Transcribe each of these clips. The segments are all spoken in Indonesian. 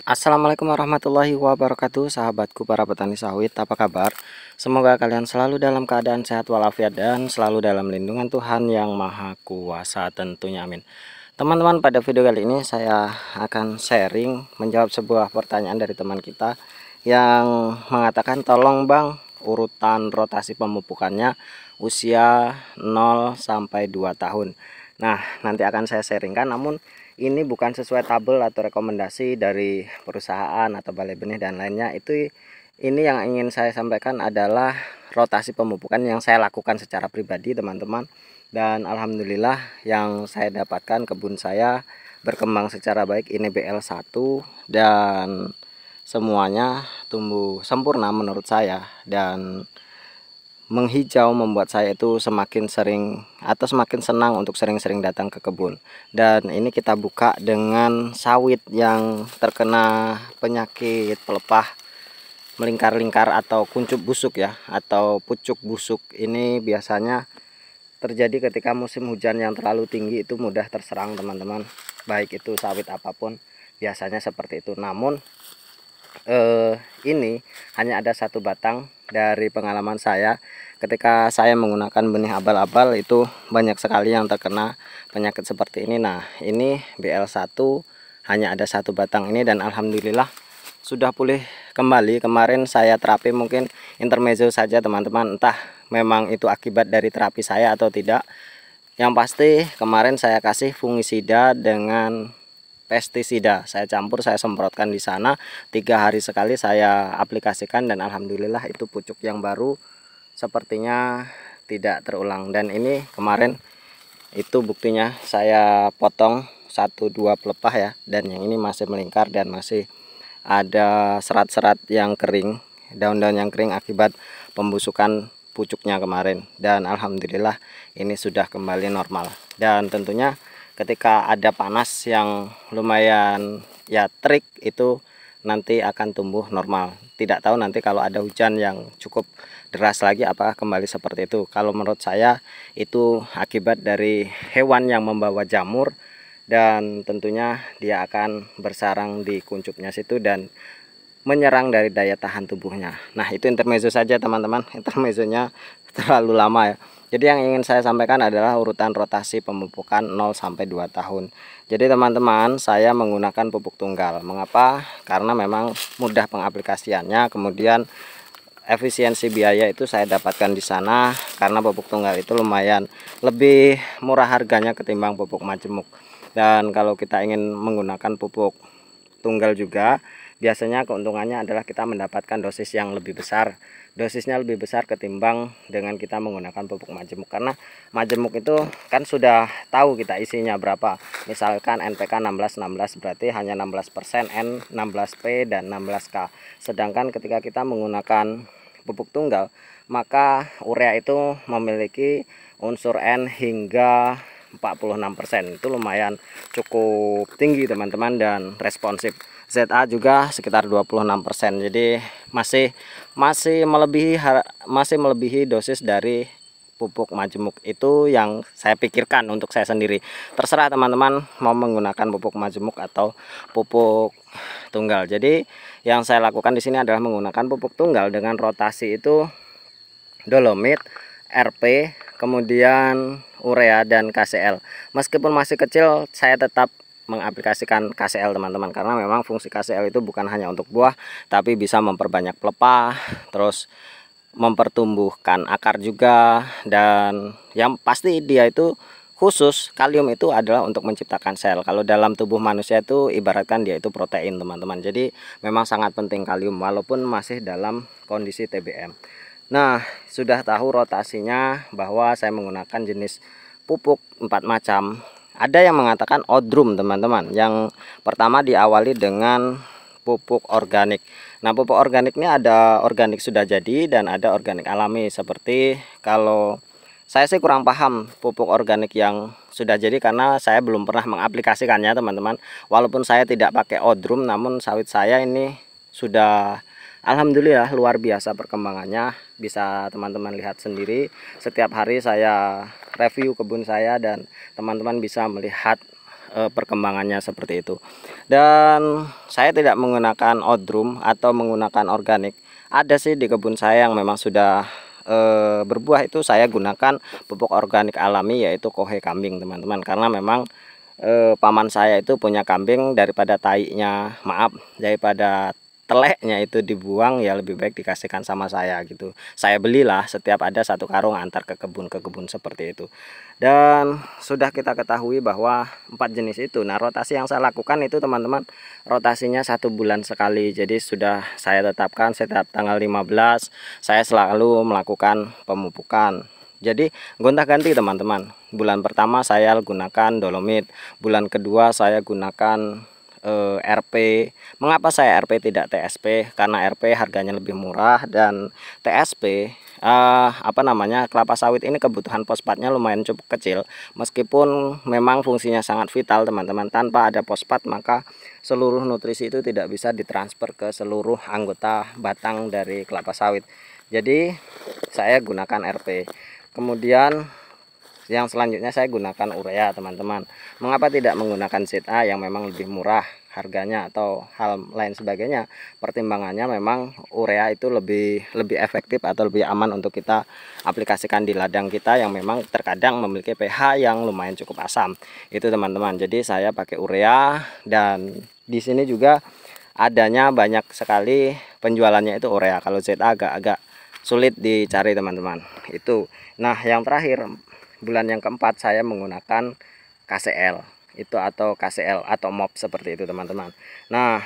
Assalamualaikum warahmatullahi wabarakatuh, sahabatku para petani sawit, apa kabar? Semoga kalian selalu dalam keadaan sehat walafiat dan selalu dalam lindungan Tuhan yang Maha Kuasa tentunya, amin. Teman-teman, pada video kali ini saya akan sharing menjawab sebuah pertanyaan dari teman kita yang mengatakan, tolong bang urutan rotasi pemupukannya usia 0 sampai 2 tahun. Nah, nanti akan saya sharingkan, namun ini bukan sesuai tabel atau rekomendasi dari perusahaan atau balai benih dan lainnya. Ini yang ingin saya sampaikan adalah rotasi pemupukan yang saya lakukan secara pribadi, teman-teman. Dan alhamdulillah yang saya dapatkan, kebun saya berkembang secara baik. Ini BL1 dan semuanya tumbuh sempurna menurut saya, dan menghijau membuat saya itu semakin sering atau semakin senang untuk sering-sering datang ke kebun. Dan ini kita buka dengan sawit yang terkena penyakit pelepah melingkar-lingkar atau kuncup busuk ya, atau pucuk busuk. Ini biasanya terjadi ketika musim hujan yang terlalu tinggi, itu mudah terserang teman-teman, baik itu sawit apapun, biasanya seperti itu. Namun ini hanya ada satu batang. Dari pengalaman saya, ketika saya menggunakan benih abal-abal, itu banyak sekali yang terkena penyakit seperti ini. Nah, ini BL1 hanya ada satu batang ini, dan alhamdulillah sudah pulih kembali. Kemarin saya terapi, mungkin intermezzo saja teman-teman, entah memang itu akibat dari terapi saya atau tidak. Yang pasti kemarin saya kasih fungisida dengan pestisida, saya campur, saya semprotkan di sana 3 hari sekali saya aplikasikan, dan alhamdulillah itu pucuk yang baru sepertinya tidak terulang. Dan ini kemarin itu buktinya, saya potong 1-2 pelepah ya, dan yang ini masih melingkar dan masih ada serat-serat yang kering, daun-daun yang kering akibat pembusukan pucuknya kemarin. Dan alhamdulillah ini sudah kembali normal. Dan tentunya ketika ada panas yang lumayan ya terik, itu nanti akan tumbuh normal. Tidak tahu nanti kalau ada hujan yang cukup deras lagi apakah kembali seperti itu. Kalau menurut saya itu akibat dari hewan yang membawa jamur, dan tentunya dia akan bersarang di kuncupnya situ dan menyerang dari daya tahan tubuhnya. Nah, itu intermezzo saja teman-teman, intermezzonya terlalu lama ya. Jadi yang ingin saya sampaikan adalah urutan rotasi pemupukan 0 sampai 2 tahun. Jadi teman-teman, saya menggunakan pupuk tunggal. Mengapa? Karena memang mudah pengaplikasiannya, kemudian efisiensi biaya itu saya dapatkan di sana karena pupuk tunggal itu lumayan lebih murah harganya ketimbang pupuk majemuk. Dan kalau kita ingin menggunakan pupuk tunggal juga, biasanya keuntungannya adalah kita mendapatkan dosis yang lebih besar. Dosisnya lebih besar ketimbang dengan kita menggunakan pupuk majemuk, karena majemuk itu kan sudah tahu kita isinya berapa. Misalkan NPK 16 berarti hanya 16%, N 16P dan 16K. Sedangkan ketika kita menggunakan pupuk tunggal, maka urea itu memiliki unsur N hingga 46%. Itu lumayan cukup tinggi teman-teman, dan responsif. ZA juga sekitar 26%. Jadi masih melebihi dosis dari pupuk majemuk. Itu yang saya pikirkan untuk saya sendiri. Terserah teman-teman mau menggunakan pupuk majemuk atau pupuk tunggal. Jadi yang saya lakukan di sini adalah menggunakan pupuk tunggal dengan rotasi itu dolomit, RP, kemudian urea dan KCL. Meskipun masih kecil, saya tetap mengaplikasikan KCL teman-teman, karena memang fungsi KCL itu bukan hanya untuk buah, tapi bisa memperbanyak pelepah, terus mempertumbuhkan akar juga. Dan yang pasti dia itu khusus kalium itu adalah untuk menciptakan sel. Kalau dalam tubuh manusia itu ibaratkan dia itu protein teman-teman. Jadi memang sangat penting kalium walaupun masih dalam kondisi TBM. Nah, sudah tahu rotasinya bahwa saya menggunakan jenis pupuk 4 macam. Ada yang mengatakan odrum teman-teman. Yang pertama diawali dengan pupuk organik. Nah, pupuk organik ini ada organik sudah jadi dan ada organik alami. Seperti kalau saya sih kurang paham pupuk organik yang sudah jadi karena saya belum pernah mengaplikasikannya teman-teman. Walaupun saya tidak pakai odrum, namun sawit saya ini sudah alhamdulillah luar biasa perkembangannya. Bisa teman-teman lihat sendiri, setiap hari saya review kebun saya dan teman-teman bisa melihat perkembangannya seperti itu. Dan saya tidak menggunakan odrum atau menggunakan organik. Ada sih di kebun saya yang memang sudah berbuah, itu saya gunakan pupuk organik alami yaitu kohe kambing teman-teman, karena memang paman saya itu punya kambing, daripada daripada teleknya itu dibuang, ya lebih baik dikasihkan sama saya gitu. Saya belilah setiap ada 1 karung antar ke kebun seperti itu. Dan sudah kita ketahui bahwa 4 jenis itu. Nah, rotasi yang saya lakukan itu teman-teman, rotasinya 1 bulan sekali. Jadi sudah saya tetapkan setiap tanggal 15 saya selalu melakukan pemupukan. Jadi gonta-ganti teman-teman. Bulan pertama saya gunakan dolomit, bulan kedua saya gunakan RP. Mengapa saya RP tidak TSP? Karena RP harganya lebih murah, dan TSP kelapa sawit ini kebutuhan fosfatnya lumayan cukup kecil. Meskipun memang fungsinya sangat vital teman-teman, tanpa ada fosfat maka seluruh nutrisi itu tidak bisa ditransfer ke seluruh anggota batang dari kelapa sawit. Jadi saya gunakan RP. Kemudian yang selanjutnya saya gunakan urea teman-teman. Mengapa tidak menggunakan ZA yang memang lebih murah harganya atau hal lain sebagainya? Pertimbangannya memang urea itu lebih efektif atau lebih aman untuk kita aplikasikan di ladang kita yang memang terkadang memiliki pH yang lumayan cukup asam. Itu teman-teman. Jadi saya pakai urea, dan di sini juga adanya banyak sekali penjualannya itu urea. Kalau ZA agak sulit dicari teman-teman. Itu. Nah, yang terakhir, bulan yang keempat saya menggunakan KCL itu, atau KCL atau MOP seperti itu teman-teman. Nah,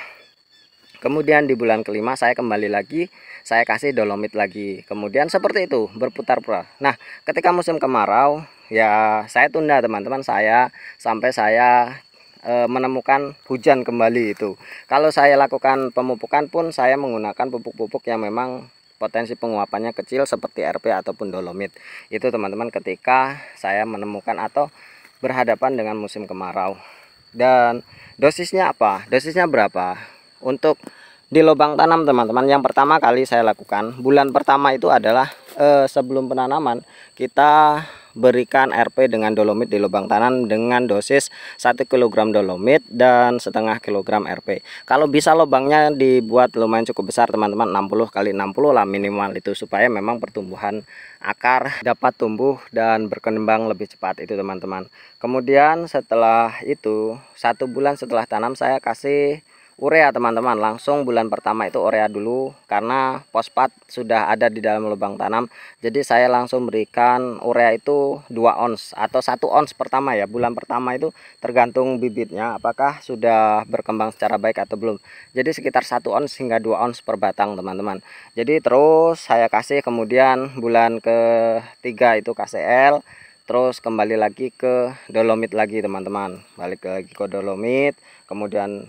kemudian di bulan kelima saya kembali lagi, saya kasih dolomit lagi. Kemudian seperti itu berputar-putar. Nah, ketika musim kemarau ya saya tunda teman-teman, saya sampai saya menemukan hujan kembali itu. Kalau saya lakukan pemupukan pun saya menggunakan pupuk-pupuk yang memang potensi penguapannya kecil seperti RP ataupun dolomit. Itu teman-teman ketika saya menemukan atau berhadapan dengan musim kemarau. Dan dosisnya apa? Dosisnya berapa? Untuk di lubang tanam teman-teman, yang pertama kali saya lakukan bulan pertama itu adalah sebelum penanaman kita berikan RP dengan dolomit di lubang tanam dengan dosis 1 kg dolomit dan setengah kilogram RP. Kalau bisa lubangnya dibuat lumayan cukup besar teman-teman, 60 kali 60 lah minimal itu, supaya memang pertumbuhan akar dapat tumbuh dan berkembang lebih cepat itu teman-teman. Kemudian setelah itu 1 bulan setelah tanam saya kasih urea teman-teman. Langsung bulan pertama itu urea dulu, karena fosfat sudah ada di dalam lubang tanam. Jadi saya langsung berikan urea itu 2 ons atau 1 ons pertama ya. Bulan pertama itu tergantung bibitnya apakah sudah berkembang secara baik atau belum. Jadi sekitar 1 ons hingga 2 ons per batang teman-teman. Jadi terus saya kasih, kemudian bulan ketiga itu KCL, terus kembali lagi ke dolomit lagi teman-teman, balik lagi ke dolomit, kemudian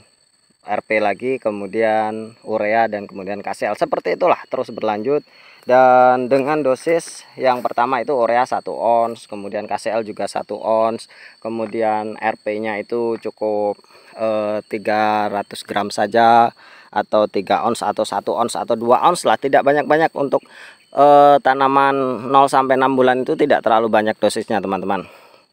RP lagi, kemudian urea, dan kemudian KCL. Seperti itulah terus berlanjut. Dan dengan dosis yang pertama itu urea 1 ons, kemudian KCL juga 1 ons, kemudian RP nya itu cukup 300 gram saja, atau 3 ons atau 1 ons atau 2 ons lah, tidak banyak-banyak. Untuk tanaman 0 sampai 6 bulan itu tidak terlalu banyak dosisnya teman-teman,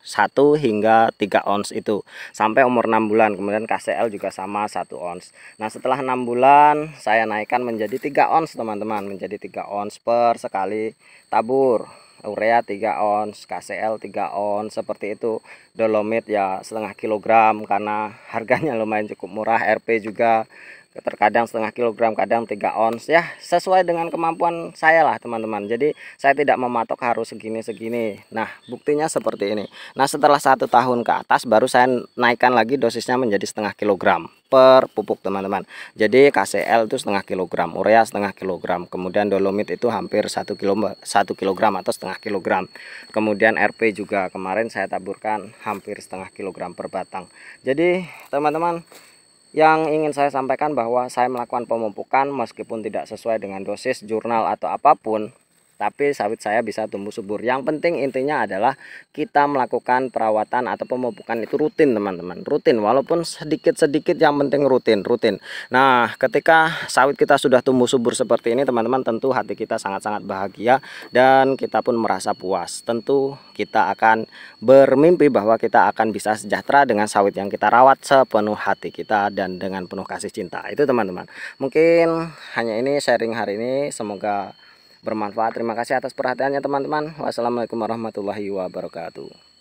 1 hingga 3 ons itu sampai umur 6 bulan. Kemudian KCL juga sama 1 ons. Nah, setelah 6 bulan saya naikkan menjadi 3 ons teman-teman, menjadi 3 ons per sekali tabur. Urea 3 ons, KCL 3 ons seperti itu. Dolomit ya setengah kilogram karena harganya lumayan cukup murah. RP juga terkadang setengah kilogram, kadang 3 ons ya, sesuai dengan kemampuan saya lah teman-teman. Jadi saya tidak mematok harus segini. Nah, buktinya seperti ini. Nah, setelah 1 tahun ke atas baru saya naikkan lagi dosisnya menjadi setengah kilogram per pupuk teman-teman. Jadi KCL itu setengah kilogram, urea setengah kilogram, kemudian dolomit itu hampir 1 kilogram atau setengah kilogram. Kemudian RP juga kemarin saya taburkan hampir setengah kilogram per batang. Jadi teman-teman, yang ingin saya sampaikan bahwa saya melakukan pemupukan meskipun tidak sesuai dengan dosis, jurnal atau apapun, tapi sawit saya bisa tumbuh subur. Yang penting intinya adalah kita melakukan perawatan atau pemupukan itu rutin teman-teman, rutin, walaupun sedikit-sedikit, yang penting rutin. Nah, ketika sawit kita sudah tumbuh subur seperti ini teman-teman, tentu hati kita sangat-sangat bahagia dan kita pun merasa puas. Tentu kita akan bermimpi bahwa kita akan bisa sejahtera dengan sawit yang kita rawat sepenuh hati kita dan dengan penuh kasih cinta. Itu teman-teman, mungkin hanya ini sharing hari ini, semoga bermanfaat. Terima kasih atas perhatiannya teman-teman. Wassalamualaikum warahmatullahi wabarakatuh.